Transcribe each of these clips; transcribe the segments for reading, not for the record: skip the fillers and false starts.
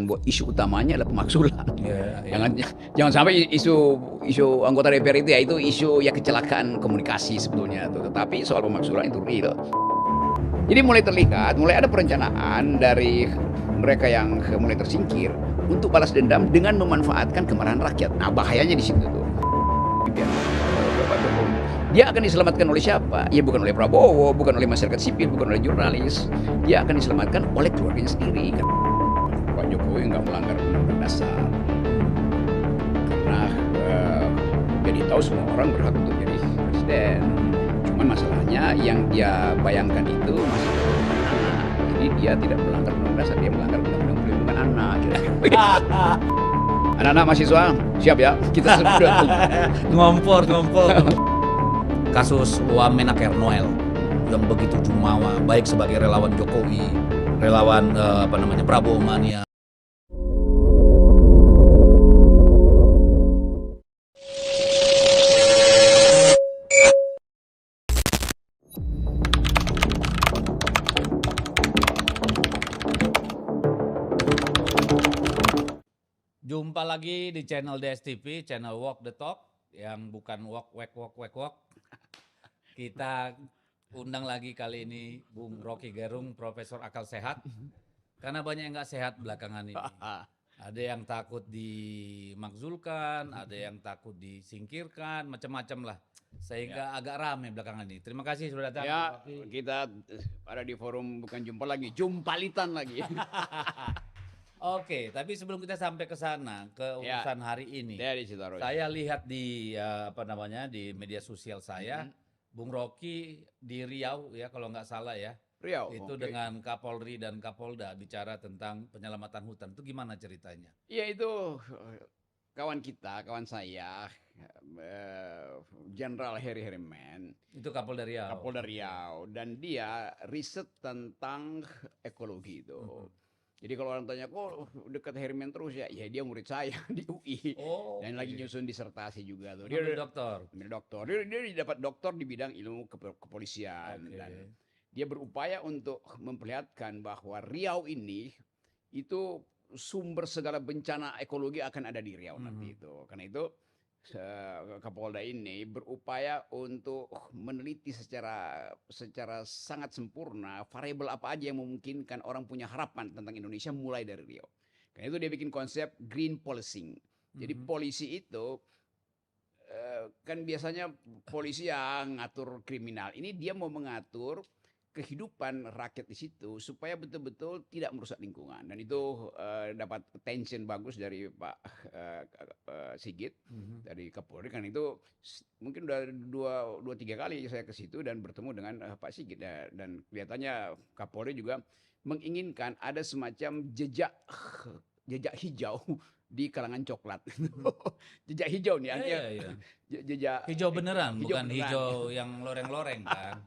bahwa isu utamanya adalah pemakzulan. Ya, ya. Jangan sampai isu anggota DPR itu ya itu isu ya kecelakaan komunikasi sebetulnya tuh. Tetapi soal pemakzulan itu real. Jadi mulai terlihat, mulai ada perencanaan dari mereka yang mulai tersingkir untuk balas dendam dengan memanfaatkan kemarahan rakyat. Nah, bahayanya di situ tuh. Dia akan diselamatkan oleh siapa? Ya bukan oleh Prabowo, bukan oleh masyarakat sipil, bukan oleh jurnalis. Dia akan diselamatkan oleh keluarganya sendiri. Pak Jokowi nggak melanggar undang-undang dasar. Karena jadi tahu semua orang berhak untuk jadi presiden. Cuman masalahnya yang dia bayangkan itu masih anak. Jadi dia tidak melanggar undang-undang dasar, dia melanggar undang-undang perlindungan anak. Anak-anak mahasiswa, siap ya? Kita sudah ngompor. Kasus Wamenaker Noel yang begitu jumawa, baik sebagai relawan Jokowi, relawan Prabowo mania. Jumpa lagi di channel DSTV, channel Walk the Talk, yang bukan walk. Kita undang lagi kali ini Bung Rocky Gerung, Profesor Akal Sehat. Karena banyak yang nggak sehat belakangan ini. Ada yang takut dimakzulkan, ada yang takut disingkirkan, macam-macam lah. Sehingga agak ramai belakangan ini. Terima kasih sudah datang. Ya, kita ada di forum bukan jumpa lagi, jumpalitan lagi. Oke, tapi sebelum kita sampai ke sana, ke urusan hari ini, saya lihat di di media sosial saya, Bung Rocky di Riau ya kalau nggak salah ya, Riau, itu dengan Kapolri dan Kapolda bicara tentang penyelamatan hutan. Itu gimana ceritanya? Iya itu kawan saya, Jenderal Heri Herimen. Itu Kapolda Riau. Kapolda Riau, dan dia riset tentang ekologi itu. Jadi kalau orang tanya, kok dekat Herman terus ya? Ya dia murid saya di UI. Dan lagi nyusun disertasi juga tuh. Dia dokter. Dia dapat doktor di bidang ilmu kepolisian. Dan dia berupaya untuk memperlihatkan bahwa Riau ini itu sumber segala bencana ekologi akan ada di Riau nanti itu. Karena itu Kapolda ini berupaya untuk meneliti secara sangat sempurna variabel apa aja yang memungkinkan orang punya harapan tentang Indonesia mulai dari Riau. Karena itu dia bikin konsep green policing. Jadi polisi itu kan biasanya polisi yang ngatur kriminal. Ini dia mau mengatur kehidupan rakyat di situ supaya betul-betul tidak merusak lingkungan, dan itu dapat attention bagus dari Pak Sigit dari Kapolri. Kan itu mungkin udah dua tiga kali saya ke situ dan bertemu dengan Pak Sigit, dan kelihatannya Kapolri juga menginginkan ada semacam jejak hijau di kalangan coklat. Jejak hijau nih artinya. Jejak hijau beneran, bukan hijau yang loreng-loreng kan.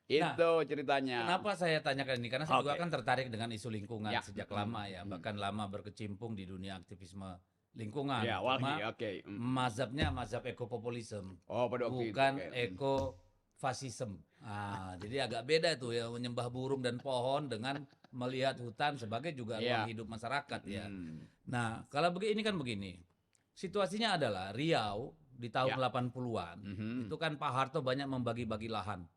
Itu ceritanya. Kenapa saya tanyakan ini? Karena saya juga kan tertarik dengan isu lingkungan sejak lama ya. Bahkan lama berkecimpung di dunia aktivisme lingkungan. Mazhabnya mazhab ekopopulisme. Bukan ekofasisme. Jadi agak beda tuh ya, menyembah burung dan pohon dengan melihat hutan sebagai juga ruang hidup masyarakat ya. Nah, kalau ini kan begini. Situasinya adalah Riau di tahun 80-an itu kan Pak Harto banyak membagi-bagi lahan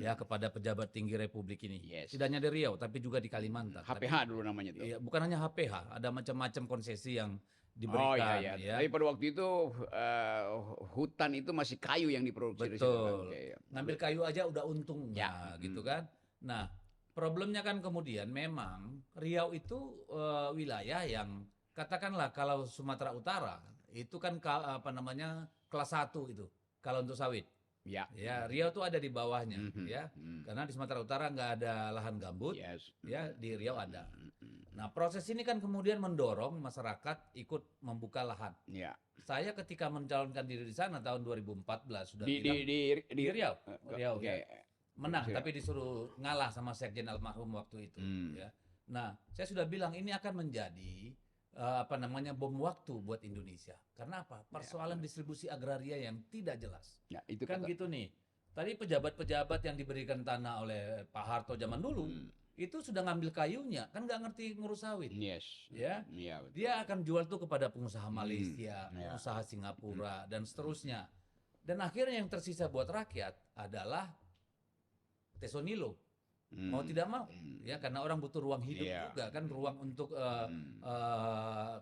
ya kepada pejabat tinggi Republik ini. Tidak hanya di Riau tapi juga di Kalimantan. HPH dulu namanya itu. Iya, bukan hanya HPH, ada macam-macam konsesi yang diberikan. Ya. Tapi pada waktu itu hutan itu masih kayu yang diproduksi. Betul. Ngambil kayu aja udah untung gitu kan. Nah, problemnya kan kemudian memang Riau itu wilayah yang katakanlah kalau Sumatera Utara itu kan kelas 1 itu kalau untuk sawit. Ya, Riau tuh ada di bawahnya ya. Karena di Sumatera Utara nggak ada lahan gambut. Ya, di Riau ada. Nah, proses ini kan kemudian mendorong masyarakat ikut membuka lahan. Saya ketika mencalonkan diri di sana tahun 2014 sudah di Riau. Menang tapi disuruh ngalah sama Sekjen almarhum waktu itu ya. Nah, saya sudah bilang ini akan menjadi bom waktu buat Indonesia. Karena apa? Persoalan distribusi agraria yang tidak jelas. Itu kan gitu nih. Tadi pejabat-pejabat yang diberikan tanah oleh Pak Harto zaman dulu itu sudah ngambil kayunya, kan nggak ngerti ngurus sawit. Yes. Ya, Iya, betul. dia akan jual tuh kepada pengusaha Malaysia, ya. pengusaha Singapura, dan seterusnya. Dan akhirnya yang tersisa buat rakyat adalah Tesonilo. Mau tidak mau, ya karena orang butuh ruang hidup Iya. juga kan, ruang untuk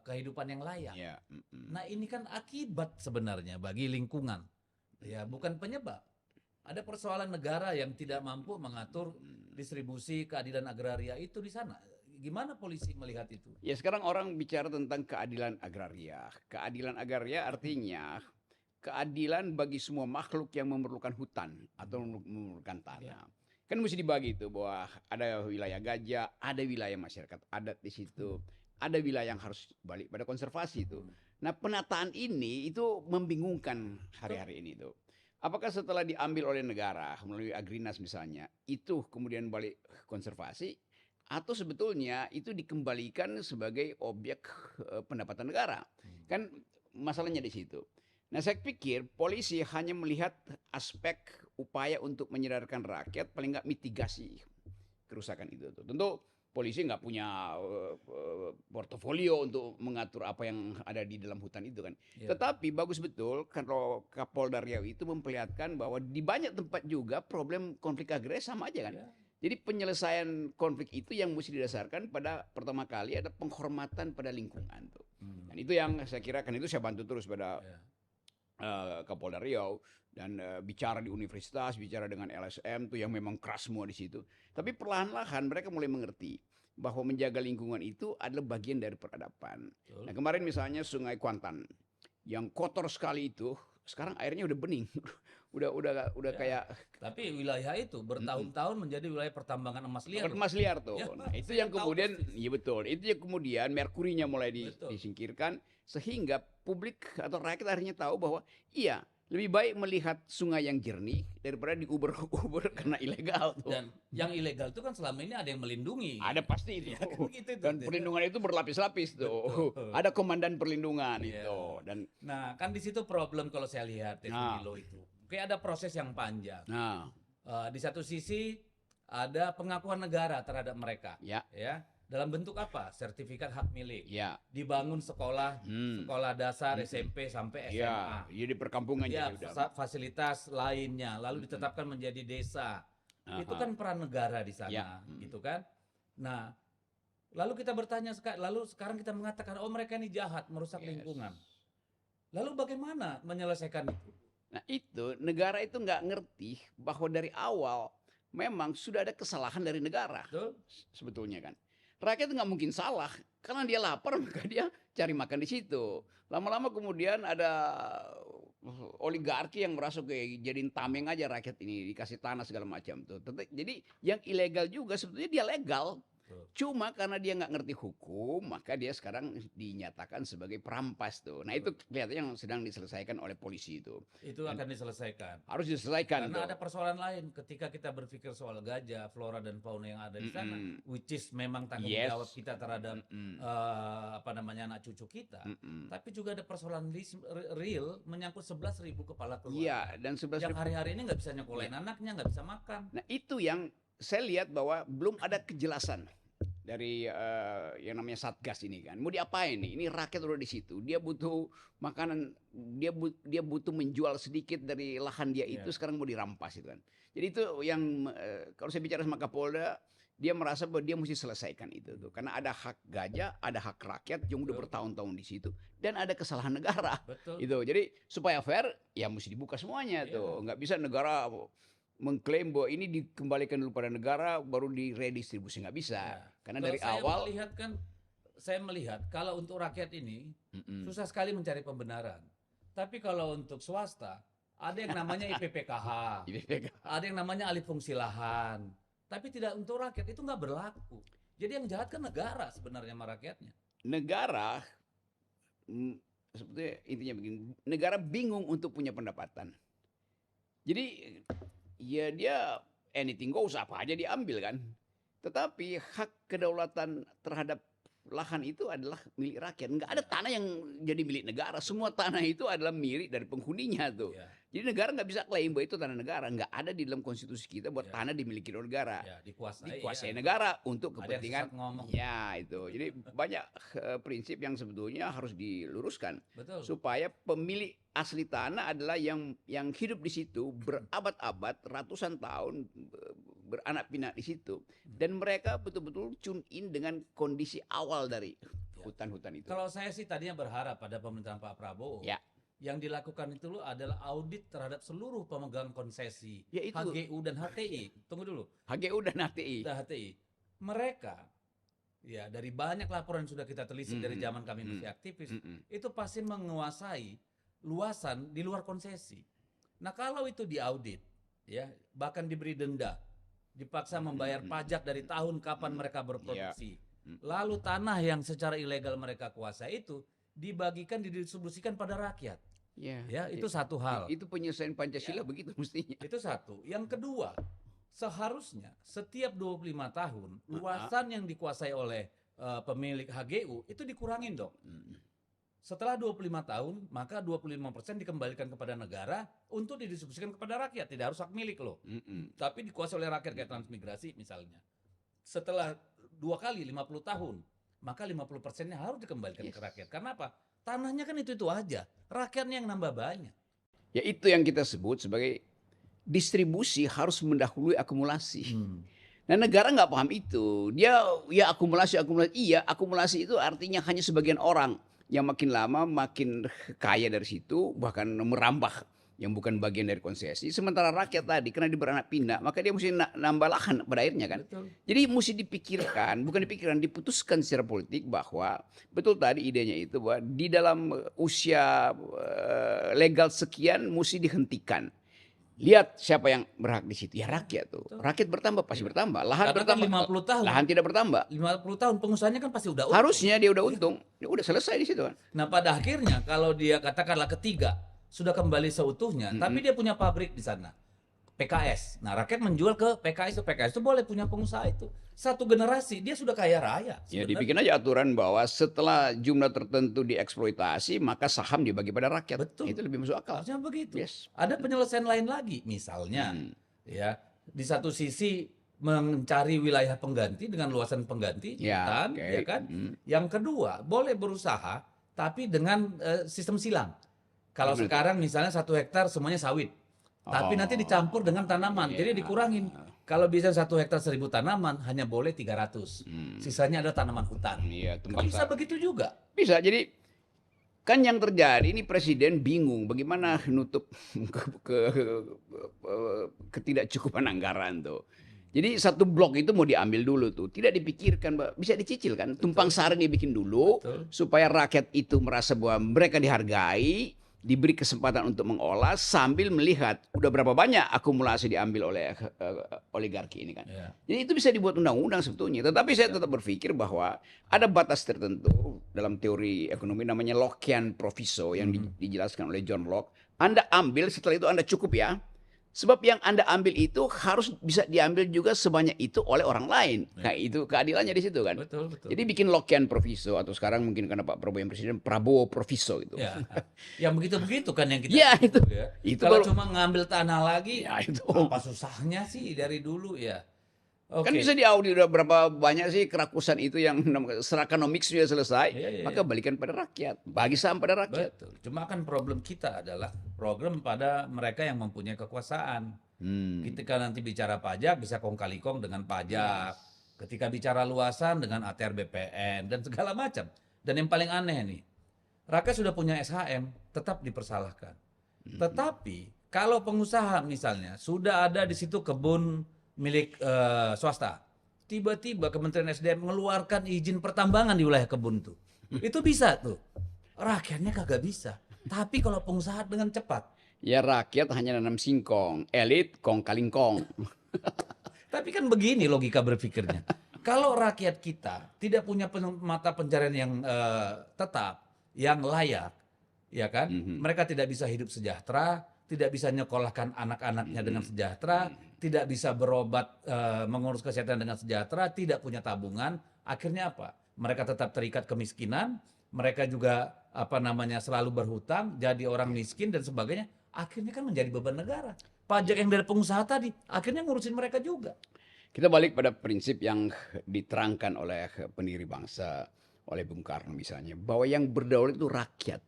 kehidupan yang layak. Iya. Nah ini kan akibat sebenarnya bagi lingkungan, ya bukan penyebab. Ada persoalan negara yang tidak mampu mengatur distribusi keadilan agraria itu di sana. Gimana polisi melihat itu? Ya sekarang orang bicara tentang keadilan agraria. Keadilan agraria artinya keadilan bagi semua makhluk yang memerlukan hutan atau memerlukan tanah. Kan mesti dibagi itu bahwa ada wilayah gajah, ada wilayah masyarakat adat di situ, ada wilayah yang harus balik pada konservasi itu. Nah penataan ini itu membingungkan hari-hari ini tuh. Apakah setelah diambil oleh negara melalui Agrinas misalnya, itu kemudian balik konservasi, atau sebetulnya itu dikembalikan sebagai objek pendapatan negara? Kan masalahnya di situ. Nah saya pikir polisi hanya melihat aspek upaya untuk menyadarkan rakyat, paling nggak mitigasi kerusakan itu. Tentu polisi nggak punya portofolio untuk mengatur apa yang ada di dalam hutan itu kan. Ya. Tetapi bagus betul kalau Kapolda Riau itu memperlihatkan bahwa di banyak tempat juga problem konflik agraria sama aja kan. Ya. Jadi penyelesaian konflik itu yang mesti didasarkan pada pertama kali ada penghormatan pada lingkungan tuh. Dan itu yang saya kira kan itu saya bantu terus pada Kapolda Riau dan bicara di universitas, bicara dengan LSM tuh yang memang keras semua di situ. Tapi perlahan-lahan mereka mulai mengerti bahwa menjaga lingkungan itu adalah bagian dari peradaban. Betul. Nah kemarin misalnya Sungai Kuantan yang kotor sekali itu, sekarang airnya udah bening, udah Ya. kayak. Tapi wilayah itu bertahun-tahun menjadi wilayah pertambangan emas liar. Emas liar tuh. Ya, Nah, itu saya yang tahu kemudian, persis. iya betul. Itu yang kemudian merkurinya mulai Betul. disingkirkan sehingga publik atau rakyat akhirnya tahu bahwa iya lebih baik melihat sungai yang jernih daripada diuber-uber karena ilegal tuh. Dan yang ilegal itu kan selama ini ada yang melindungi. Ada pasti itu. Ya, kan gitu tuh. Dan perlindungan itu berlapis-lapis tuh. Betul. Ada komandan perlindungan Iya. itu. Dan Nah, kan di situ problem kalau saya lihat Tesonilo itu. Kayak ada proses yang panjang. nah, Di satu sisi ada pengakuan negara terhadap mereka. ya, Dalam bentuk apa? Sertifikat hak milik. ya, Dibangun sekolah, sekolah dasar, SMP sampai ya, SMA. jadi perkampungan Ya, jadi udah. fasilitas lainnya lalu ditetapkan menjadi desa. Itu kan peran negara di sana, Ya. gitu kan? Nah, lalu kita bertanya lalu sekarang kita mengatakan oh mereka ini jahat, merusak Yes. lingkungan. Lalu bagaimana menyelesaikan itu? Nah itu negara itu nggak ngerti bahwa dari awal memang sudah ada kesalahan dari negara Betul? sebetulnya kan. Rakyat nggak mungkin salah karena dia lapar maka dia cari makan di situ. Lama-lama kemudian ada oligarki yang merasa kayak jadiin tameng aja rakyat ini dikasih tanah segala macam tuh. Jadi yang ilegal juga sebetulnya dia legal. Betul. Cuma karena dia nggak ngerti hukum, maka dia sekarang dinyatakan sebagai perampas tuh. Nah itu kelihatannya yang sedang diselesaikan oleh polisi itu. Itu akan diselesaikan. Harus diselesaikan Karena tuh. ada persoalan lain ketika kita berpikir soal gajah, flora dan fauna yang ada di sana, which is memang tanggung Yes. jawab kita terhadap anak cucu kita. Tapi juga ada persoalan real menyangkut 11.000 kepala keluarga. Iya, dan 11.000. Yang hari-hari ini nggak bisa nyekolahin anaknya, nggak bisa makan. Nah itu yang saya lihat bahwa belum ada kejelasan dari yang namanya Satgas ini kan. Mau diapain nih? Ini rakyat udah di situ. Dia butuh makanan, dia butuh menjual sedikit dari lahan dia itu, sekarang mau dirampas itu kan. Jadi itu yang kalau saya bicara sama Kapolda, dia merasa bahwa dia mesti selesaikan itu tuh. Karena ada hak gajah, ada hak rakyat yang udah bertahun-tahun di situ, dan ada kesalahan negara. Betul. Itu. Jadi supaya fair ya mesti dibuka semuanya tuh. Nggak bisa negara mengklaim bahwa ini dikembalikan dulu pada negara baru diredistribusi, nggak bisa. Karena Kalau dari saya awal saya melihat kalau untuk rakyat ini susah sekali mencari pembenaran. Tapi kalau untuk swasta ada yang namanya IPPKH, ada yang namanya alih fungsi lahan. Tapi tidak untuk rakyat, itu nggak berlaku. Jadi yang jahat kan negara sebenarnya sama rakyatnya. negara sebetulnya intinya begini, negara bingung untuk punya pendapatan. Jadi ya dia anything goes, apa aja diambil kan. Tetapi hak kedaulatan terhadap lahan itu adalah milik rakyat. Nggak ada tanah yang jadi milik negara. Semua tanah itu adalah milik dari penghuninya tuh. Ya. Jadi negara nggak bisa klaim bahwa itu tanah negara. Nggak ada di dalam konstitusi kita buat Ya. tanah dimiliki oleh negara. Ya, dikuasai. Dikuasai Ya. negara untuk Ada yang kepentingan. sesat ngomong. Ya itu. Jadi banyak prinsip yang sebetulnya harus diluruskan Betul. supaya pemilik asli tanah adalah yang hidup di situ berabad-abad, ratusan tahun, beranak pinak di situ, dan mereka betul-betul tune in dengan kondisi awal dari hutan-hutan itu. Kalau saya sih tadinya berharap pada pemerintahan Pak Prabowo, Ya. yang dilakukan itu adalah audit terhadap seluruh pemegang konsesi, Ya, itu. HGU dan HTI. Tunggu dulu, HGU dan HTI. dan HTI. Mereka, ya dari banyak laporan yang sudah kita telisik dari zaman kami masih aktivis, itu pasti menguasai luasan di luar konsesi. Nah kalau itu diaudit, ya bahkan diberi denda, dipaksa membayar pajak dari tahun kapan mereka berproduksi, lalu tanah yang secara ilegal mereka kuasai itu dibagikan, didistribusikan pada rakyat. Ya, itu satu hal. Itu penyelesaian Pancasila begitu mestinya. Itu satu. Yang kedua, seharusnya setiap 25 tahun luasan yang dikuasai oleh pemilik HGU itu dikurangin dong. Setelah 25 tahun, maka 25% dikembalikan kepada negara untuk didistribusikan kepada rakyat. Tidak harus hak milik loh. Tapi dikuasai oleh rakyat kayak transmigrasi misalnya. Setelah 2 kali 50 tahun, maka 50%-nya harus dikembalikan ke rakyat. Karena apa? Tanahnya kan itu aja. Rakyatnya yang nambah banyak. Ya itu yang kita sebut sebagai distribusi harus mendahului akumulasi. Nah negara nggak paham itu. Dia ya akumulasi. Iya, akumulasi itu artinya hanya sebagian orang yang makin lama makin kaya dari situ, bahkan merambah yang bukan bagian dari konsesi. Sementara rakyat tadi karena dia beranak pinak, maka dia mesti nambah lahan pada akhirnya kan. Betul. Jadi mesti dipikirkan, bukan dipikirkan, diputuskan secara politik bahwa betul tadi idenya itu bahwa di dalam usia legal sekian mesti dihentikan. Lihat siapa yang berhak di situ. Ya rakyat tuh. Rakyat bertambah pasti bertambah. Lahan Karena kan bertambah. 50 tahun. Lahan tidak bertambah. 50 tahun pengusahanya kan pasti udah untung. Harusnya dia udah untung. Dia udah selesai di situ kan. Nah pada akhirnya kalau dia katakanlah ketiga sudah kembali seutuhnya, tapi dia punya pabrik di sana, PKS. Nah rakyat menjual ke PKS itu boleh punya pengusaha itu. Satu generasi dia sudah kaya raya. Ya dibikin aja aturan bahwa setelah jumlah tertentu dieksploitasi maka saham dibagi pada rakyat. Betul. Itu lebih masuk akal. Harusnya begitu. Yes. Ada penyelesaian lain lagi, misalnya, ya di satu sisi mencari wilayah pengganti dengan luasan pengganti, Ya, hutan, oke. ya kan. Yang kedua, boleh berusaha, tapi dengan sistem silang. Kalau Gimana sekarang misalnya 1 hektar semuanya sawit, tapi nanti dicampur dengan tanaman, jadi dikurangin. Kalau bisa 1 hektar 1000 tanaman, hanya boleh 300. Sisanya ada tanaman hutan. Iya, Kan bisa begitu juga. Bisa. Jadi kan yang terjadi ini presiden bingung bagaimana nutup ketidakcukupan anggaran tuh. Jadi satu blok itu mau diambil dulu tuh, tidak dipikirkan, bisa dicicil kan, tumpang sari dibikin dulu supaya rakyat itu merasa bahwa mereka dihargai, diberi kesempatan untuk mengolah sambil melihat udah berapa banyak akumulasi diambil oleh oligarki ini kan. Ya. Jadi itu bisa dibuat undang-undang sebetulnya. Tetapi saya tetap berpikir bahwa ada batas tertentu dalam teori ekonomi namanya Lockean proviso yang dijelaskan oleh John Locke. Anda ambil setelah itu Anda cukup ya. Sebab yang Anda ambil itu harus bisa diambil juga sebanyak itu oleh orang lain. Nah itu keadilannya di situ kan. Betul, betul. Jadi bikin Lockean proviso atau sekarang mungkin karena Pak Prabowo yang presiden Prabowo proviso gitu. Ya, yang begitu-begitu kan yang kita Ya, butuh, itu. ya. Itu Kalau baru- cuma ngambil tanah lagi, Ya, itu. apa susahnya sih dari dulu ya. Oke. Kan bisa diaudit udah berapa banyak sih kerakusan itu yang Serakonomics sudah selesai, Iya. maka balikan pada rakyat, bagi saham pada rakyat. Betul. Cuma kan problem kita adalah program pada mereka yang mempunyai kekuasaan. Ketika nanti bicara pajak bisa kong kali kong dengan pajak. Ketika bicara luasan dengan ATR BPN dan segala macam. Dan yang paling aneh nih, rakyat sudah punya SHM tetap dipersalahkan. Tetapi kalau pengusaha misalnya sudah ada di situ kebun milik swasta, tiba-tiba Kementerian SDM mengeluarkan izin pertambangan di wilayah kebun tuh, itu bisa tuh. Rakyatnya kagak bisa. Tapi kalau pengusaha dengan cepat. Ya rakyat hanya nanam singkong, elit kong kalingkong. Tapi kan begini logika berpikirnya. Kalau rakyat kita tidak punya mata pencarian yang tetap, yang layak, ya kan? Mereka tidak bisa hidup sejahtera, tidak bisa nyekolahkan anak-anaknya dengan sejahtera, tidak bisa berobat, mengurus kesehatan dengan sejahtera, tidak punya tabungan. Akhirnya apa? Mereka tetap terikat kemiskinan, mereka juga selalu berhutang, jadi orang miskin dan sebagainya. akhirnya kan menjadi beban negara. Pajak yang dari pengusaha tadi akhirnya ngurusin mereka juga. Kita balik pada prinsip yang diterangkan oleh pendiri bangsa, oleh Bung Karno misalnya, bahwa yang berdaulat itu rakyat.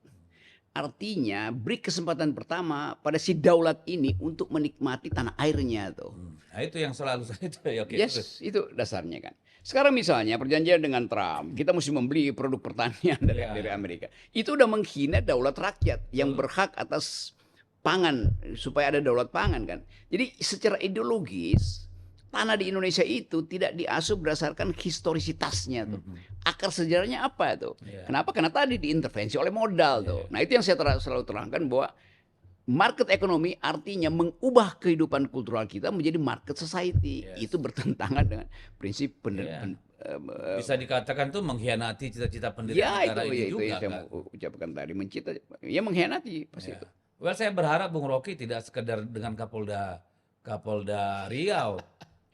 Artinya beri kesempatan pertama pada si daulat ini untuk menikmati tanah airnya tuh. Nah itu yang selalu saya itu ya oke. Terus. Yes, itu dasarnya kan. Sekarang misalnya perjanjian dengan Trump, kita mesti membeli produk pertanian dari Amerika. Itu udah menghina daulat rakyat yang berhak atas pangan supaya ada daulat pangan kan. Jadi secara ideologis tanah di Indonesia itu tidak diasuh berdasarkan historisitasnya tuh. Akar sejarahnya apa tuh? Kenapa? Karena tadi diintervensi oleh modal tuh. Nah itu yang saya selalu terangkan bahwa market ekonomi artinya mengubah kehidupan kultural kita menjadi market society. Itu bertentangan dengan prinsip bisa dikatakan tuh mengkhianati cita-cita pendirian negara ini juga. Itu yang saya mau ucapkan tadi, mengkhianati pasti itu. Well, saya berharap Bung Rocky tidak sekedar dengan Kapolda Riau,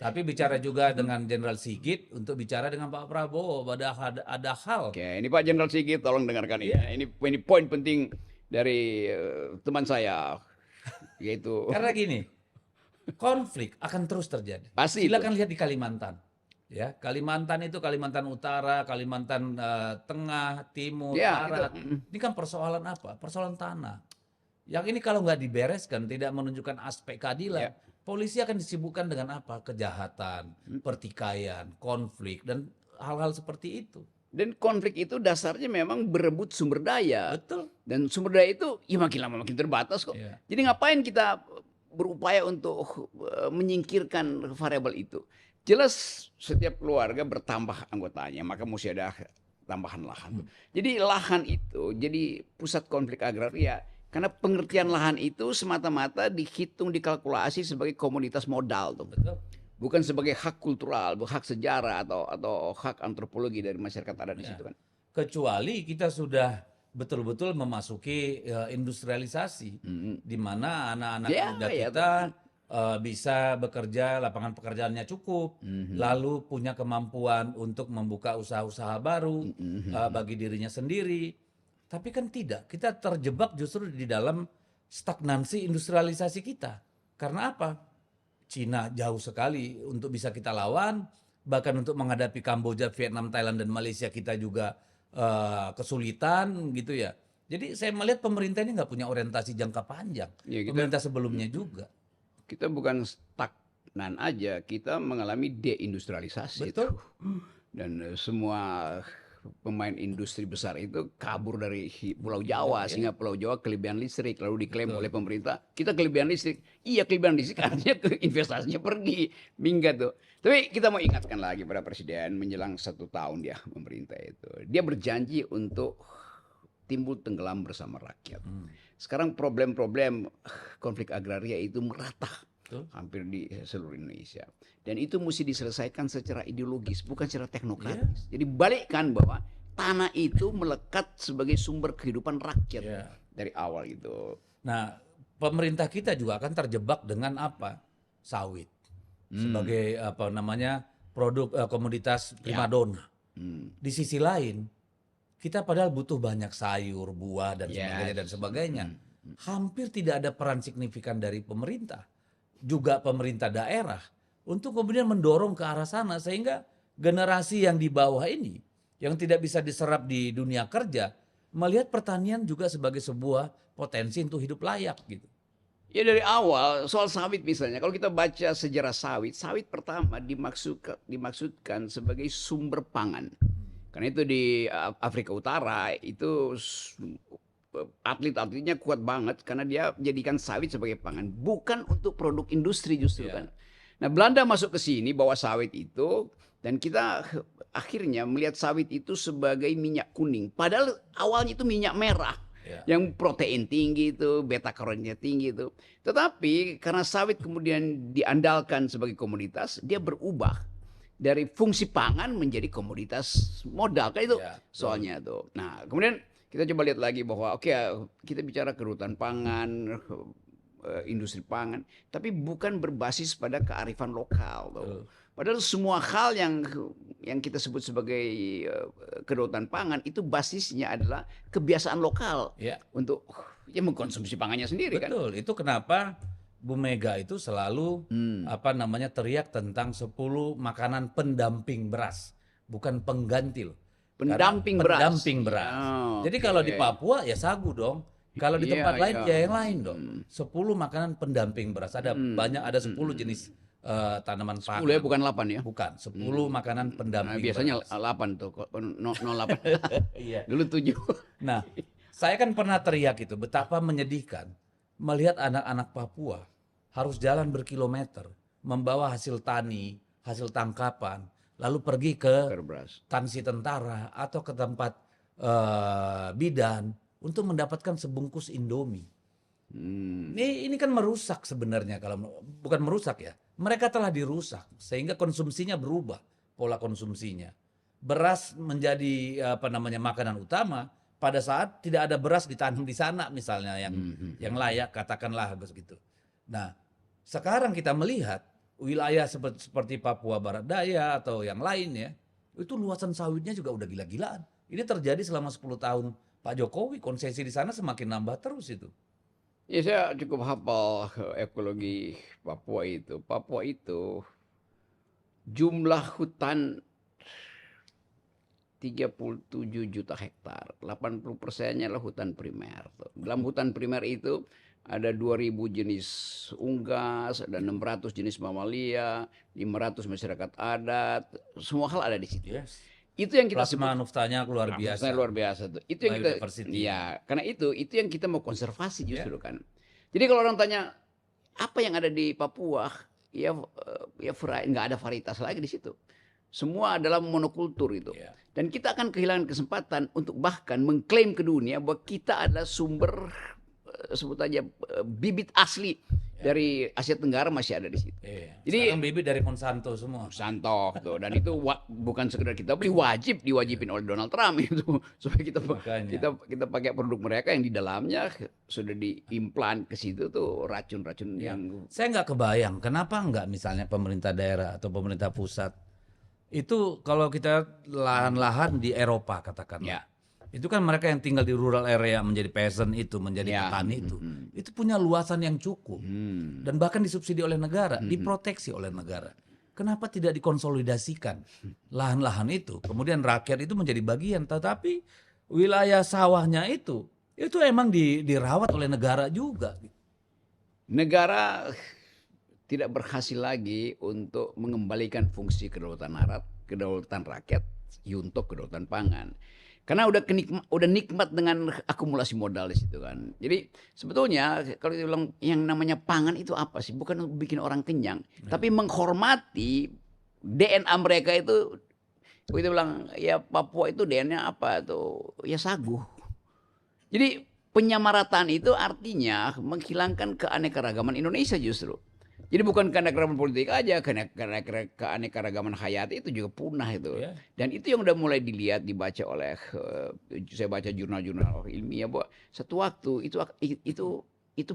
tapi bicara juga dengan Jenderal Sigit untuk bicara dengan Pak Prabowo. Ada hal. Oke, ini Pak Jenderal Sigit, tolong dengarkan ini. Ini poin penting dari teman saya, yaitu karena gini, konflik akan terus terjadi. Pasti. Silakan lihat di Kalimantan. Ya, Kalimantan itu Kalimantan Utara, Kalimantan Tengah, Timur, Barat. Ini kan persoalan apa? Persoalan tanah. Yang ini kalau nggak dibereskan, tidak menunjukkan aspek keadilan, polisi akan disibukkan dengan apa? Kejahatan, pertikaian, konflik, dan hal-hal seperti itu. Dan konflik itu dasarnya memang berebut sumber daya. Betul. Dan sumber daya itu ya makin lama makin terbatas kok. Jadi ngapain kita berupaya untuk menyingkirkan variabel itu? Jelas setiap keluarga bertambah anggotanya, maka mesti ada tambahan lahan. Jadi lahan itu jadi pusat konflik agraria. Karena pengertian lahan itu semata-mata dihitung, dikalkulasi sebagai komoditas modal tuh. Betul. Bukan sebagai hak kultural, hak sejarah atau hak antropologi dari masyarakat adat di situ kan. Kecuali kita sudah betul-betul memasuki industrialisasi, di mana anak-anak muda kita bisa bekerja, lapangan pekerjaannya cukup, lalu punya kemampuan untuk membuka usaha-usaha baru bagi dirinya sendiri. Tapi kan tidak, kita terjebak justru di dalam stagnansi industrialisasi kita. Karena apa? Cina jauh sekali untuk bisa kita lawan, bahkan untuk menghadapi Kamboja, Vietnam, Thailand, dan Malaysia kita juga kesulitan gitu ya. Jadi saya melihat pemerintah ini nggak punya orientasi jangka panjang. Pemerintah sebelumnya juga. Kita bukan stagnan aja, kita mengalami deindustrialisasi. Betul. Dan semua pemain industri besar itu kabur dari Pulau Jawa, sehingga Pulau Jawa kelebihan listrik, lalu diklaim oleh pemerintah kita kelebihan listrik. Iya, kelebihan listrik artinya investasinya pergi, minggat tuh. Tapi kita mau ingatkan lagi pada Presiden menjelang 1 tahun dia memerintah itu, dia berjanji untuk timbul tenggelam bersama rakyat. Sekarang problem-problem konflik agraria itu merata hampir di seluruh Indonesia. Dan itu mesti diselesaikan secara ideologis, bukan secara teknokratis. Jadi balikkan bahwa tanah itu melekat sebagai sumber kehidupan rakyat dari awal itu. Nah, pemerintah kita juga akan terjebak dengan apa? Sawit. Sebagai apa namanya? Produk komoditas primadona. Di sisi lain, kita padahal butuh banyak sayur, buah dan sebagainya. Hampir tidak ada peran signifikan dari pemerintah, juga pemerintah daerah untuk kemudian mendorong ke arah sana, sehingga generasi yang di bawah ini yang tidak bisa diserap di dunia kerja melihat pertanian juga sebagai sebuah potensi untuk hidup layak gitu. Ya dari awal soal sawit misalnya, kalau kita baca sejarah sawit pertama dimaksudkan sebagai sumber pangan. Karena itu di Afrika Utara itu atlet-atletnya kuat banget karena dia jadikan sawit sebagai pangan, bukan untuk produk industri justru kan. Nah, Belanda masuk ke sini bawa sawit itu, dan kita akhirnya melihat sawit itu sebagai minyak kuning. Padahal awalnya itu minyak merah yang protein tinggi itu, beta karotinnya tinggi itu. Tetapi karena sawit kemudian diandalkan sebagai komoditas, dia berubah dari fungsi pangan menjadi komoditas modal. Kan itu soalnya tuh. Nah, kemudian kita coba lihat lagi bahwa kita bicara kerutan pangan, industri pangan, tapi bukan berbasis pada kearifan lokal. Padahal semua hal yang kita sebut sebagai kedaulatan pangan itu basisnya adalah kebiasaan lokal untuk ya mengkonsumsi pangannya sendiri kan. Betul, itu kenapa Bu Mega itu selalu teriak tentang 10 makanan pendamping beras, bukan pengganti loh. Karena Pendamping beras. pendamping beras. Ya, Jadi kalau di Papua ya sagu dong. Kalau di Iya, tempat lain iya. ya yang lain dong. 10 makanan pendamping beras. Ada banyak, ada 10 jenis tanaman pangan. 10 ya, bukan 8 ya. Bukan, 10 makanan Nah, pendamping biasanya beras. 8 tuh, 08. Iya. Dulu 7. Nah, saya kan pernah teriak itu betapa menyedihkan melihat anak-anak Papua harus jalan berkilometer membawa hasil tani, hasil tangkapan, lalu pergi ke Beras. tansi tentara atau ke tempat bidan untuk mendapatkan sebungkus Indomie. Ini kan merusak sebenarnya, kalau bukan merusak ya. Mereka telah dirusak sehingga konsumsinya berubah, pola konsumsinya. Beras menjadi makanan utama pada saat tidak ada beras ditanam di sana misalnya yang layak, katakanlah begitu. Nah, sekarang kita melihat wilayah seperti Papua Barat Daya atau yang lainnya, itu luasan sawitnya juga udah gila-gilaan. Ini terjadi selama 10 tahun Pak Jokowi, konsesi di sana semakin nambah terus itu. Ya, saya cukup hafal ekologi Papua itu. Papua itu jumlah hutan 37 juta hektar. 80%-nya adalah hutan primer. Dalam hutan primer itu ada 2.000 jenis unggas, ada 600 jenis mamalia, 500 masyarakat adat, semua hal ada di situ. Yes. Itu yang kita Plasma nuftanya luar biasa. luar biasa tuh. Itu yang kita, Biodiversity. ya, karena itu yang kita mau konservasi justru kan. Jadi kalau orang tanya apa yang ada di Papua, ya nggak ada varietas lagi di situ. Semua adalah monokultur itu. Ya. Dan kita akan kehilangan kesempatan untuk bahkan mengklaim ke dunia bahwa kita adalah sumber sebut aja bibit asli dari Asia Tenggara masih ada di situ. Iya. Jadi Sekarang bibit dari Monsanto semua. Santoh tuh, dan itu bukan sekedar kita beli, diwajibin oleh Donald Trump itu supaya kita pakai produk mereka yang di dalamnya sudah diimplan ke situ tuh racun-racun yang Saya nggak kebayang kenapa nggak misalnya pemerintah daerah atau pemerintah pusat itu kalau kita lahan-lahan di Eropa katakanlah. Ya. Itu kan mereka yang tinggal di rural area menjadi peasant itu, menjadi Ya. petani itu punya luasan yang cukup dan bahkan disubsidi oleh negara, diproteksi oleh negara. Kenapa tidak dikonsolidasikan lahan-lahan itu? Kemudian rakyat itu menjadi bagian, tetapi wilayah sawahnya itu emang dirawat oleh negara juga. negara tidak berhasil lagi untuk mengembalikan fungsi kedaulatan rakyat untuk kedaulatan pangan. Karena udah nikmat dengan akumulasi modal di situ kan. Jadi sebetulnya kalau kita bilang yang namanya pangan itu apa sih? Bukan bikin orang kenyang, tapi menghormati DNA mereka itu. Kita bilang ya Papua itu DNA apa tuh? Ya sagu. Jadi penyamarataan itu artinya menghilangkan keanekaragaman Indonesia justru. Jadi bukan keanekaragaman politik aja, keanekaragaman hayati itu juga punah itu. Ya. Dan itu yang udah mulai dilihat, dibaca oleh saya baca jurnal-jurnal ilmiah bahwa satu waktu itu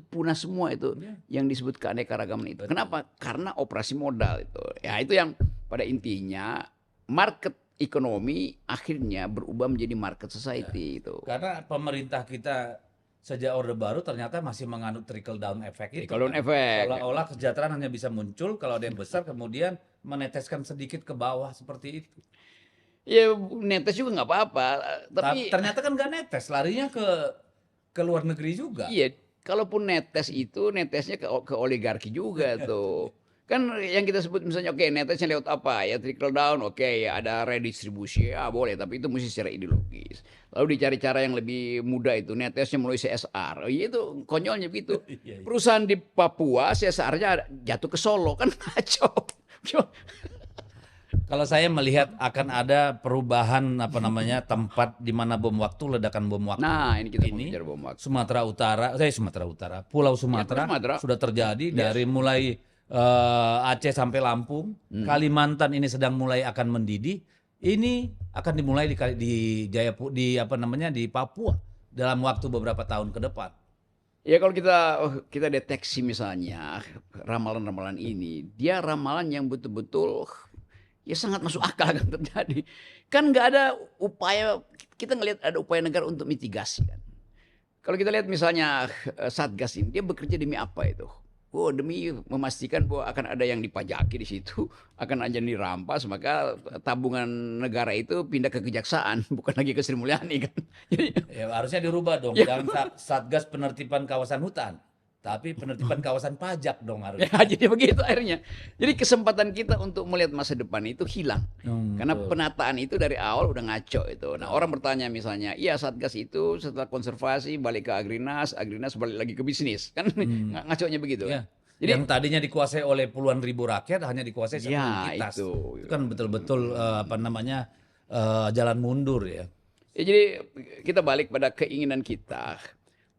punah semua itu yang disebut keanekaragaman itu. Kenapa? Karena operasi modal itu. Ya itu yang pada intinya market ekonomi akhirnya berubah menjadi market society itu. Karena pemerintah kita sejak Orde Baru ternyata masih menganut trickle down effect itu. Trickle down effect. Seolah-olah kesejahteraan hanya bisa muncul kalau ada yang besar kemudian meneteskan sedikit ke bawah seperti itu. Ya netes juga nggak apa-apa. Tapi ternyata kan nggak netes, larinya ke luar negeri juga. iya, kalaupun netes itu netesnya ke oligarki juga tuh. Kan yang kita sebut misalnya oke, netesnya lewat apa ya, trickle down, oke ya ada redistribusi ya boleh, tapi itu mesti secara ideologis. Lalu dicari cara yang lebih mudah itu netesnya melalui CSR. Iya itu konyolnya begitu. Perusahaan di Papua CSR-nya jatuh ke Solo kan kacau. Kalau saya melihat akan ada perubahan tempat di mana bom waktu, ledakan bom waktu. Nah, ini kita mau bicara bom waktu. Sumatera Utara, Pulau Sumatera, Sumatera sudah terjadi dari mulai Aceh sampai Lampung, Kalimantan ini sedang mulai akan mendidih. Ini akan dimulai di Papua dalam waktu beberapa tahun ke depan. Ya kalau kita deteksi misalnya ramalan-ramalan ini, dia ramalan yang betul-betul ya sangat masuk akal akan terjadi. Kan nggak ada upaya, kita ngelihat ada upaya negara untuk mitigasi kan. Kalau kita lihat misalnya Satgas ini, dia bekerja demi apa itu? Oh, demi memastikan bahwa akan ada yang dipajaki di situ, akan ada yang dirampas, maka tabungan negara itu pindah ke kejaksaan, bukan lagi ke Sri Mulyani kan. Jadi, Ya, harusnya dirubah dong. Ya. Jangan Satgas penertiban kawasan hutan, tapi penertiban kawasan pajak dong ya harusnya. jadi begitu akhirnya. Jadi kesempatan kita untuk melihat masa depan itu hilang. Karena Betul. penataan itu dari awal udah ngaco itu. Nah, orang bertanya misalnya, iya Satgas itu setelah konservasi balik ke Agrinas, Agrinas balik lagi ke bisnis. Kan ngaconya begitu. Ya. Jadi Yang tadinya dikuasai oleh puluhan ribu rakyat hanya dikuasai satu ya entitas. itu. Itu kan betul-betul apa namanya jalan mundur ya. Ya, jadi kita balik pada keinginan kita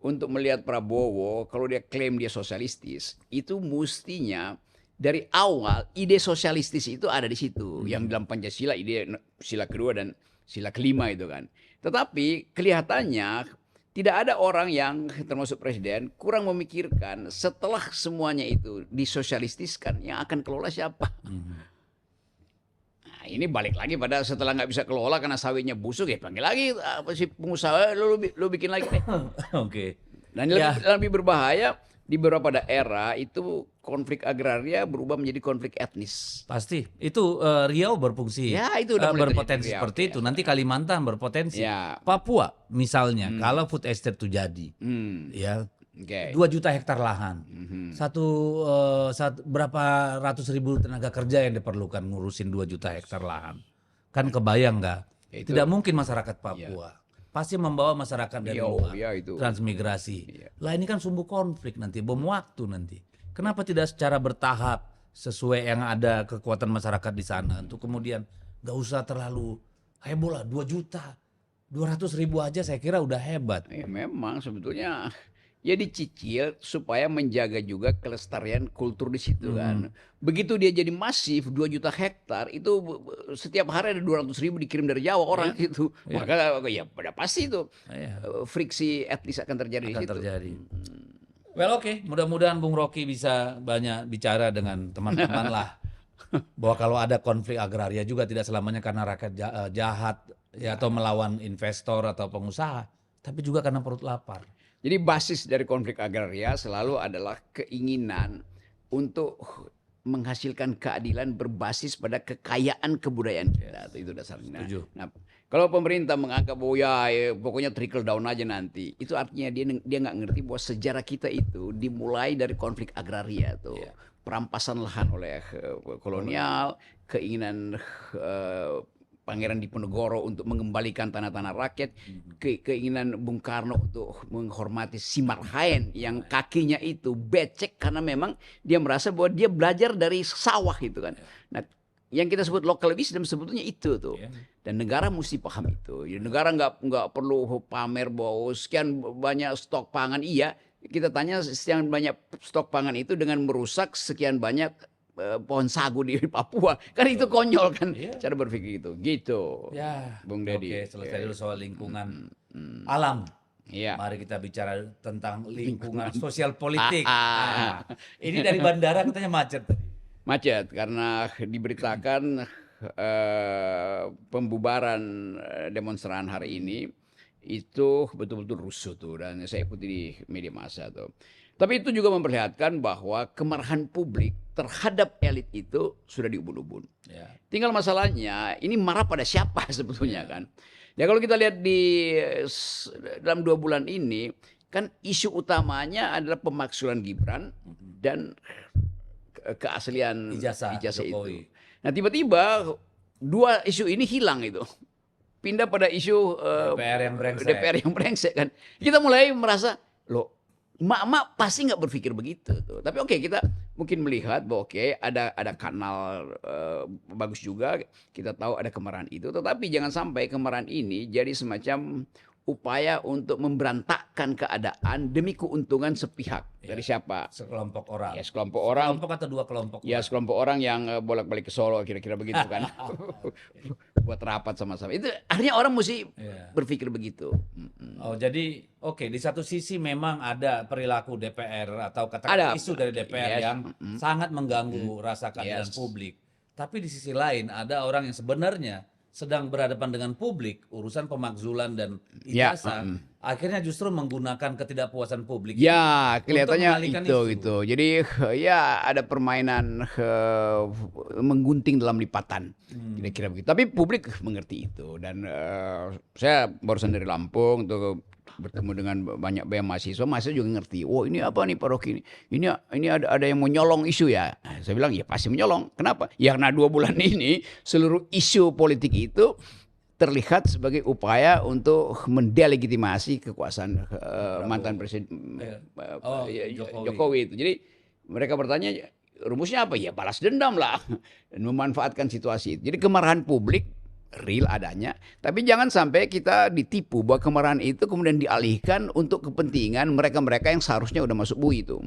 untuk melihat Prabowo, kalau dia klaim dia sosialistis, itu mestinya dari awal ide sosialistis itu ada di situ. Yang dalam Pancasila, ide sila kedua dan sila kelima itu kan. Tetapi kelihatannya tidak ada orang yang termasuk presiden kurang memikirkan setelah semuanya itu disosialistiskan yang akan kelola siapa. Nah, ini balik lagi pada setelah nggak bisa kelola karena sawitnya busuk, ya panggil lagi apa sih pengusaha, lu bikin lagi deh. Oke. Dan Ya. lebih berbahaya di beberapa daerah itu konflik agraria berubah menjadi konflik etnis. Pasti. Itu Riau berfungsi. Ya, itu udah mulai berpotensi terjadi di Riau, seperti ya. itu. Nanti Kalimantan berpotensi. Ya. Papua misalnya, kalau food estate itu jadi, ya Oke. 2 juta hektar lahan. Berapa ratus ribu tenaga kerja yang diperlukan ngurusin 2 juta hektar lahan. Kan kebayang nggak? Itu- Tidak mungkin masyarakat Papua. Pasti membawa masyarakat dari Iya, luar. iya itu. Transmigrasi. Iya. Lah ini kan sumbu konflik nanti, bom waktu nanti. Kenapa tidak secara bertahap sesuai yang ada kekuatan masyarakat di sana untuk kemudian nggak usah terlalu heboh lah 2 juta. 200 ribu aja saya kira udah hebat. Ya memang sebetulnya ya dicicil supaya menjaga juga kelestarian kultur di situ kan. Begitu dia jadi masif 2 juta hektar itu setiap hari ada 200.000 dikirim dari Jawa orang itu. Maka ya pada pasti itu Iya. friksi etnis akan terjadi di Akan situ. terjadi. Well, oke, mudah-mudahan Bung Rocky bisa banyak bicara dengan teman-teman lah. Bahwa kalau ada konflik agraria juga tidak selamanya karena rakyat jahat ya atau melawan investor atau pengusaha, tapi juga karena perut lapar. Jadi basis dari konflik agraria selalu adalah keinginan untuk menghasilkan keadilan berbasis pada kekayaan kebudayaan kita. Itu dasarnya. Setuju. Nah, kalau pemerintah menganggap bahwa ya pokoknya trickle down aja nanti, itu artinya dia nggak ngerti bahwa sejarah kita itu dimulai dari konflik agraria tuh. Perampasan lahan oleh kolonial, keinginan Pangeran Diponegoro untuk mengembalikan tanah-tanah rakyat, keinginan Bung Karno untuk menghormati si Marhaen yang kakinya itu becek karena memang dia merasa bahwa dia belajar dari sawah gitu kan. Nah, yang kita sebut local wisdom sebetulnya itu tuh. Dan negara mesti paham itu. Ya, negara nggak perlu pamer bahwa sekian banyak stok pangan. Iya, kita tanya sekian banyak stok pangan itu dengan merusak sekian banyak pohon sagu di Papua. Kan itu konyol kan cara berpikir gitu. Ya, Bung Deddy. Oke, selesai dulu soal lingkungan alam. Iya. Mari kita bicara tentang lingkungan sosial politik. Nah, ini dari bandara katanya macet tadi. Macet karena diberitakan pembubaran demonstran hari ini itu betul-betul rusuh tuh, dan saya ikuti di media massa tuh. Tapi itu juga memperlihatkan bahwa kemarahan publik terhadap elit itu sudah diubun-ubun. Ya. Tinggal masalahnya ini marah pada siapa sebetulnya kan. Ya kalau kita lihat di dalam 2 bulan ini kan isu utamanya adalah pemaksulan Gibran dan keaslian Ijazah itu. Jokowi. Nah tiba-tiba 2 isu ini hilang itu. Pindah pada isu DPR yang brengsek kan. Kita mulai merasa loh, mak-mak pasti nggak berpikir begitu tuh. Tapi oke, kita mungkin melihat bahwa ada kanal bagus juga, kita tahu ada kemarahan itu, tetapi jangan sampai kemarahan ini jadi semacam upaya untuk memberantakkan keadaan demi keuntungan sepihak. Dari siapa? Sekelompok orang. Ya sekelompok orang. Kelompok atau 2 kelompok? Ya sekelompok orang yang bolak-balik ke Solo kira-kira begitu kan. Buat rapat sama-sama. Itu akhirnya orang mesti berpikir begitu. Oh, jadi oke, di satu sisi memang ada perilaku DPR atau katakan isu dari DPR yang sangat mengganggu rasa keadilan publik. Tapi di sisi lain ada orang yang sebenarnya sedang berhadapan dengan publik, urusan pemakzulan dan ijazah akhirnya justru menggunakan ketidakpuasan publik Ya, untuk kelihatannya mengalihkan itu isu. gitu. Jadi ya ada permainan menggunting dalam lipatan, kira-kira begitu. Tapi publik mengerti itu dan saya barusan dari Lampung tuh bertemu dengan banyak mahasiswa juga ngerti. Oh ini apa nih Pak Rocky ini? Ini ada yang mau nyolong isu ya. Nah, saya bilang ya pasti menyolong. Kenapa? Ya karena 2 bulan ini seluruh isu politik itu terlihat sebagai upaya untuk mendelegitimasi kekuasaan mantan presiden Oh, Jokowi. Jokowi itu. Jadi mereka bertanya rumusnya apa? Ya balas dendam lah dan memanfaatkan situasi itu. Jadi kemarahan publik real adanya, tapi jangan sampai kita ditipu bahwa kemarahan itu kemudian dialihkan untuk kepentingan mereka-mereka yang seharusnya udah masuk bui itu.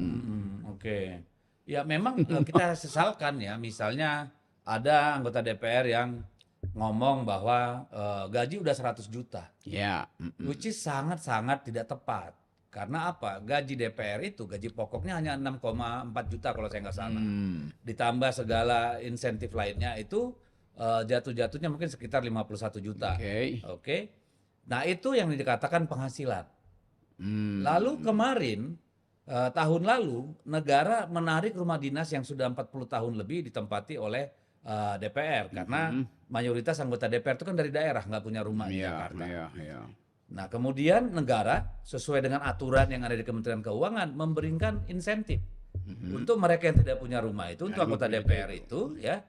Oke. Ya memang kita sesalkan ya, misalnya ada anggota DPR yang ngomong bahwa gaji udah 100 juta, Ya. which is sangat-sangat tidak tepat. Karena apa? Gaji DPR itu, gaji pokoknya hanya 6,4 juta kalau saya nggak salah. Ditambah segala insentif lainnya itu jatuh-jatuhnya mungkin sekitar 51 juta. Oke. Oke. Nah, itu yang dikatakan penghasilan. Lalu kemarin tahun lalu negara menarik rumah dinas yang sudah 40 tahun lebih ditempati oleh DPR karena mayoritas anggota DPR itu kan dari daerah, nggak punya rumah di Jakarta. Iya. Nah, kemudian negara sesuai dengan aturan yang ada di Kementerian Keuangan memberikan insentif untuk mereka yang tidak punya rumah itu, untuk anggota DPR itu ya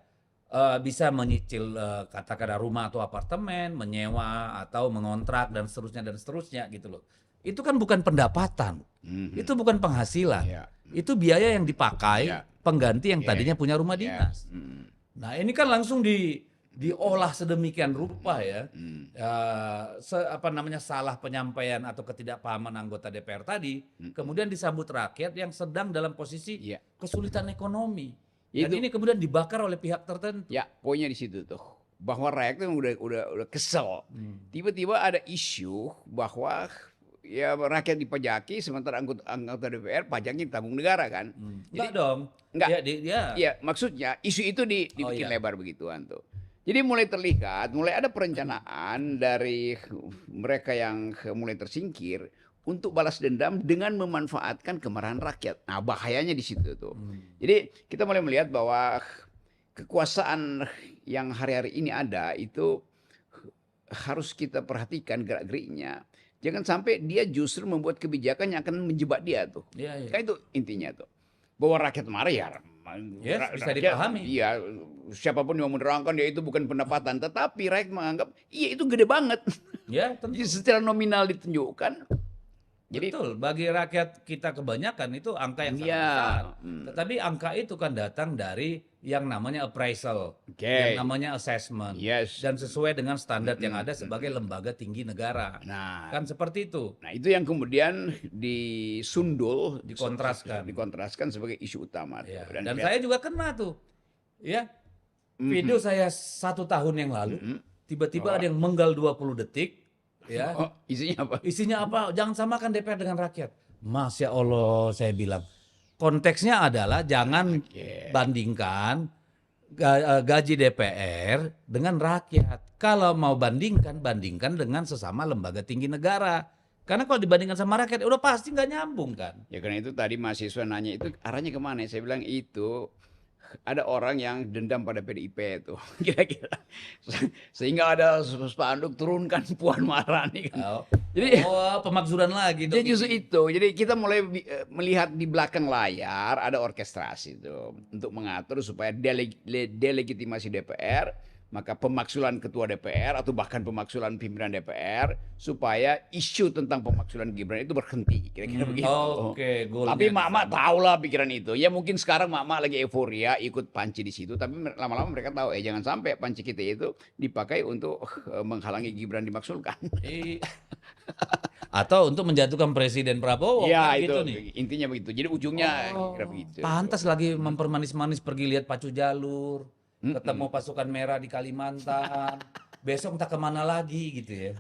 bisa menyicil katakanlah rumah atau apartemen, menyewa atau mengontrak dan seterusnya gitu loh. Itu kan bukan pendapatan, itu bukan penghasilan, Iya. itu biaya yang dipakai Iya. pengganti yang tadinya punya rumah Iya. dinas. Nah ini kan langsung diolah sedemikian rupa ya, salah penyampaian atau ketidakpahaman anggota DPR tadi, kemudian disambut rakyat yang sedang dalam posisi Iya. kesulitan ekonomi. Dan Itu. ini kemudian dibakar oleh pihak tertentu. Ya, poinnya di situ tuh. Bahwa rakyat itu udah kesel. Tiba-tiba ada isu bahwa ya rakyat dipajaki sementara anggota DPR pajaknya ditanggung negara kan. Enggak dong. Enggak. Ya. Iya, maksudnya isu itu dibikin iya. lebar begituan tuh. Jadi mulai ada perencanaan dari mereka yang mulai tersingkir untuk balas dendam dengan memanfaatkan kemarahan rakyat. Nah, bahayanya di situ tuh. Jadi kita mulai melihat bahwa kekuasaan yang hari-hari ini ada itu harus kita perhatikan gerak-geriknya. Jangan sampai dia justru membuat kebijakan yang akan menjebak dia tuh. Iya. Kan itu intinya tuh. Bahwa rakyat marah ya. Yes, bisa dipahami. Iya, siapapun yang menerangkan ya itu bukan pendapatan, tetapi rakyat menganggap iya itu gede banget. Ya, tentu. Jadi secara nominal ditunjukkan. Jadi Betul, bagi rakyat kita kebanyakan itu angka yang sangat Iya. besar. Tetapi angka itu kan datang dari yang namanya appraisal, Oke. yang namanya assessment, Yes. dan sesuai dengan standar yang ada sebagai lembaga tinggi negara. Nah, Kan seperti itu. nah itu yang kemudian disundul, Dikontraskan. sebagai isu utama. tuh. Ya. Dan saya juga kena tuh, ya video saya 1 tahun yang lalu, tiba-tiba ada yang menggal 20 detik, ya. Oh, isinya apa? Isinya apa? Jangan samakan DPR dengan rakyat. Masya Allah, saya bilang. Konteksnya adalah jangan bandingkan gaji DPR dengan rakyat. Kalau mau bandingkan dengan sesama lembaga tinggi negara. Karena kalau dibandingkan sama rakyat, udah pasti nggak nyambung kan. Ya karena itu tadi mahasiswa nanya itu arahnya kemana? Saya bilang itu ada orang yang dendam pada PDIP itu kira-kira sehingga ada spanduk turunkan Puan Maharani kan. Jadi Pemakzulan lagi. jadi justru itu. Jadi kita mulai melihat di belakang layar ada orkestrasi itu untuk mengatur supaya delegitimasi DPR, maka pemaksulan ketua DPR atau bahkan pemaksulan pimpinan DPR supaya isu tentang pemaksulan Gibran itu berhenti. Kira-kira begitu. Oke, goalnya Tapi di mak-mak sana. tahulah pikiran itu. Ya mungkin sekarang mak-mak lagi euforia ikut panci di situ, tapi lama-lama mereka tahu jangan sampai panci kita itu dipakai untuk menghalangi Gibran dimaksulkan. Atau untuk menjatuhkan Presiden Prabowo. Ya kan itu gitu nih. intinya begitu. Jadi ujungnya kira begitu. Pantas lagi mempermanis-manis pergi lihat pacu jalur, ketemu pasukan merah di Kalimantan, besok entah kemana lagi gitu ya.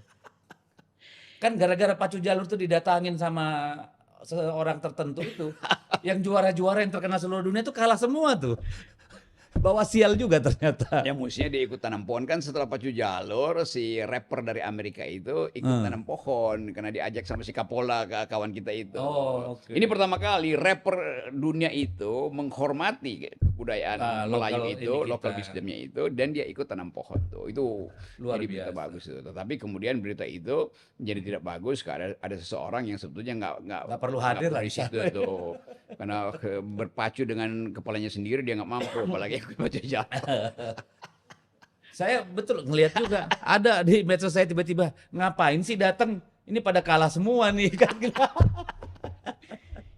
Kan gara-gara pacu jalur tuh didatangin sama seorang tertentu itu, yang juara-juara yang terkenal seluruh dunia tuh kalah semua tuh. bawa sial juga ternyata. Ya mestinya dia ikut tanam pohon kan setelah pacu jalur si rapper dari Amerika itu ikut tanam pohon karena diajak sama si Kapola kawan kita itu. Oh, oke. Ini pertama kali rapper dunia itu menghormati kebudayaan Melayu lokal itu, ini kita. local wisdomnya itu dan dia ikut tanam pohon tuh. Itu Luar jadi berita biasa. bagus itu. Tetapi kemudian berita itu jadi tidak bagus karena ada seseorang yang sebetulnya Nggak perlu hadir lah di di situ tuh. Karena berpacu dengan kepalanya sendiri dia nggak mampu apalagi baca jalan. Saya betul ngelihat juga ada di medsos saya tiba-tiba ngapain sih datang ini pada kalah semua nih kan.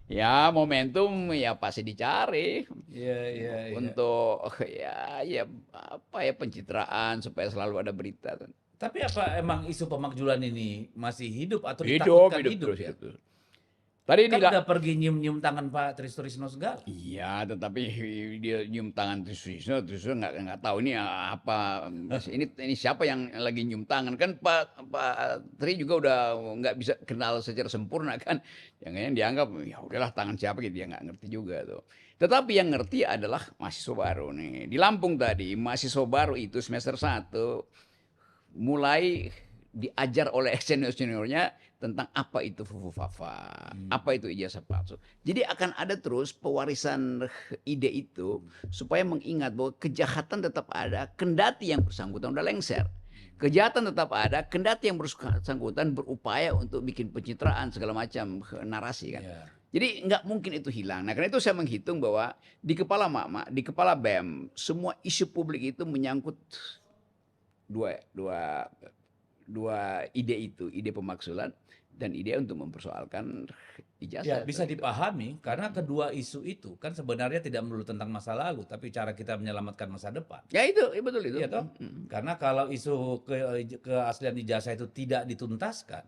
Ya momentum ya pasti dicari Iya, iya, iya. untuk ya apa ya pencitraan supaya selalu ada berita. Tapi apa emang isu pemakzulan ini masih hidup atau Hidup, ditakutkan hidup hidup terus, ya? hidup terus. Tadi Kan udah pergi nyium-nyium tangan Pak Trisno segala. iya, tetapi dia nyium tangan terus nggak tahu ini apa ini siapa yang lagi nyium tangan kan Pak Tri juga udah nggak bisa kenal secara sempurna kan, yang dianggap ya udahlah tangan siapa gitu dia nggak ngerti juga tuh. Tetapi yang ngerti adalah mahasiswa baru nih di Lampung tadi mahasiswa baru itu semester 1 mulai diajar oleh senior-seniornya tentang apa itu fufu-fafa, apa itu ijazah palsu. Jadi akan ada terus pewarisan ide itu supaya mengingat bahwa kejahatan tetap ada, kendati yang bersangkutan udah lengser. Kejahatan tetap ada, kendati yang bersangkutan berupaya untuk bikin pencitraan segala macam narasi kan. Iya. Jadi nggak mungkin itu hilang. Nah karena itu saya menghitung bahwa di kepala Mama, di kepala BEM, semua isu publik itu menyangkut dua ide itu, ide pemakzulan dan ide untuk mempersoalkan Ya, ijazah. bisa dipahami karena kedua isu itu kan sebenarnya tidak melulu tentang masa lalu, tapi cara kita menyelamatkan masa depan. Ya itu, ya betul itu. Iya toh? Karena kalau isu keaslian ijazah itu tidak dituntaskan,